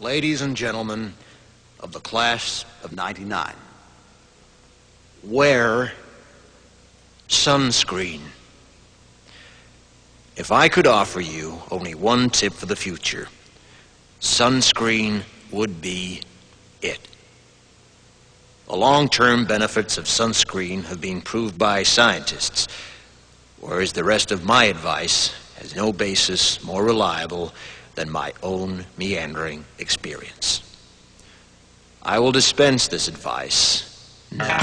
Ladies and gentlemen of the class of '99, wear sunscreen. If I could offer you only one tip for the future, sunscreen would be it. The long-term benefits of sunscreen have been proved by scientists, whereas the rest of my advice has no basis more reliable than my own meandering experience. I will dispense this advice now.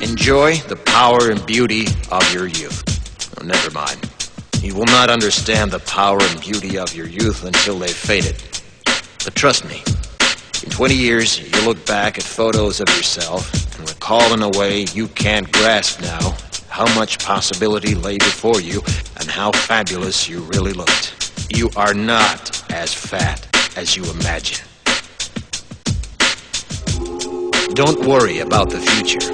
Enjoy the power and beauty of your youth. Oh, never mind. You will not understand the power and beauty of your youth until they've faded. But trust me, in 20 years, you'll look back at photos of yourself and recall in a way you can't grasp now how much possibility lay before you and how fabulous you really looked. You are not as fat as you imagine. Don't worry about the future,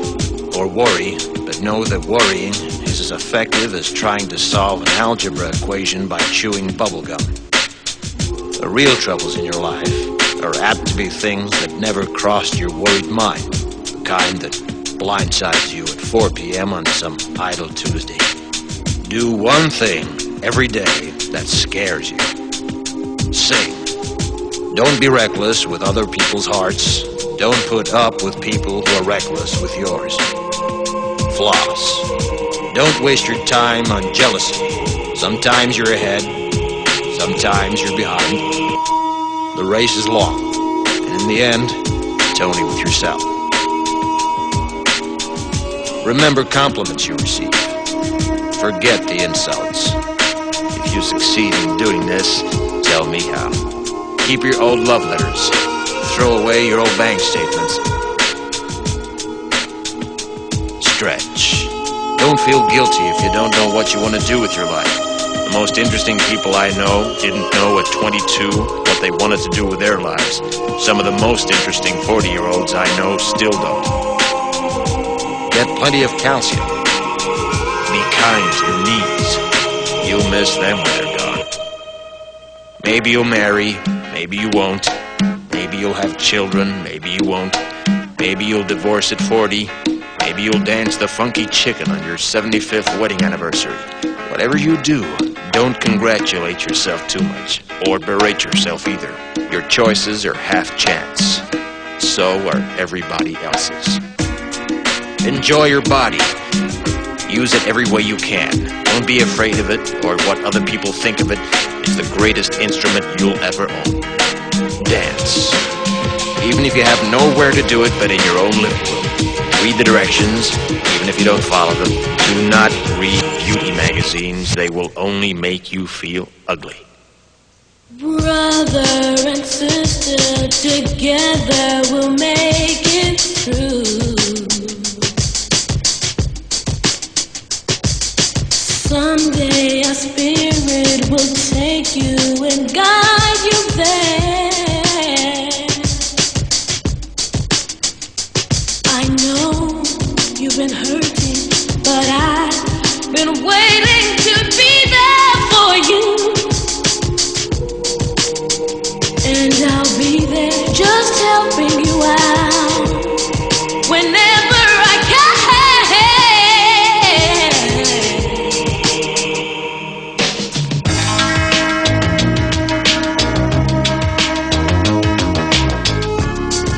or worry, but know that worrying is as effective as trying to solve an algebra equation by chewing bubblegum. The real troubles in your life are apt to be things that never crossed your worried mind, the kind that blindsides you at 4 p.m. on some idle Tuesday. Do one thing every day that scares you. Sing. Don't be reckless with other people's hearts. Don't put up with people who are reckless with yours. Floss. Don't waste your time on jealousy. Sometimes you're ahead, sometimes you're behind. The race is long, and in the end, it's only with yourself. Remember compliments you receive. Forget the insults. If you succeed in doing this, tell me how. Keep your old love letters. Throw away your old bank statements. Stretch. Don't feel guilty if you don't know what you want to do with your life. The most interesting people I know didn't know at 22 what they wanted to do with their lives. Some of the most interesting 40-year-olds I know still don't. Get plenty of calcium. Be kind to your knees. You'll miss them when they're gone. Maybe you'll marry, maybe you won't. Maybe you'll have children, maybe you won't. Maybe you'll divorce at 40. Maybe you'll dance the funky chicken on your 75th wedding anniversary. Whatever you do, don't congratulate yourself too much, or berate yourself either. Your choices are half chance. So are everybody else's. Enjoy your body. Use it every way you can. Don't be afraid of it, or what other people think of it. It's the greatest instrument you'll ever own. Dance. Even if you have nowhere to do it but in your own living room. Read the directions, even if you don't follow them. Do not read beauty magazines. They will only make you feel ugly. Brother and sister, together we'll make it through. Someday our spirit will take you and guide you there. I know you've been hurting, but I've been waiting to be there for you. And I'll be there just helping you out whenever I can.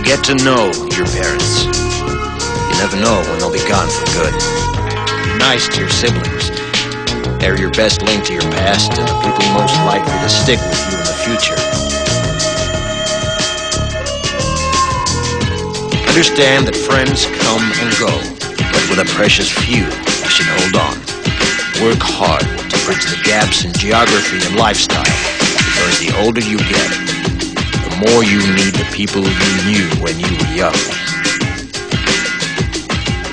Get to know your parents. You never know when they'll be gone for good. Be nice to your siblings. They're your best link to your past and the people most likely to stick with you in the future. Understand that friends come and go, but with a precious few, you should hold on. Work hard to bridge the gaps in geography and lifestyle, because the older you get, the more you need the people you knew when you were young.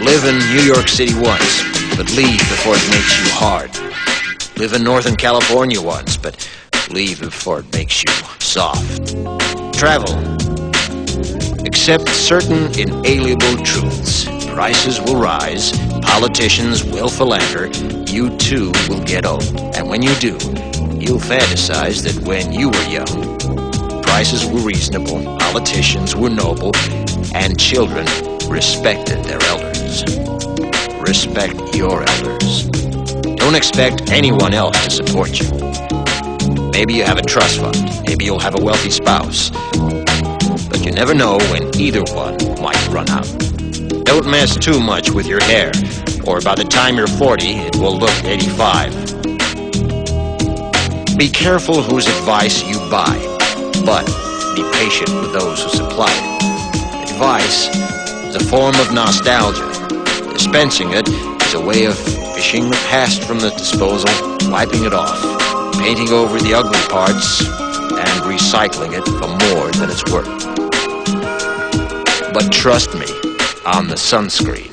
Live in New York City once, but leave before it makes you hard. Live in Northern California once, but leave before it makes you soft. Travel. Accept certain inalienable truths. Prices will rise, politicians will philander, you too will get old. And when you do, you'll fantasize that when you were young, sacrifices were reasonable, politicians were noble, and children respected their elders. Respect your elders. Don't expect anyone else to support you. Maybe you have a trust fund. Maybe you'll have a wealthy spouse. But you never know when either one might run out. Don't mess too much with your hair, or by the time you're 40, it will look 85. Be careful whose advice you buy, but be patient with those who supply it. Advice is a form of nostalgia. Dispensing it is a way of fishing the past from the disposal, wiping it off, painting over the ugly parts, and recycling it for more than it's worth. But trust me on the sunscreen.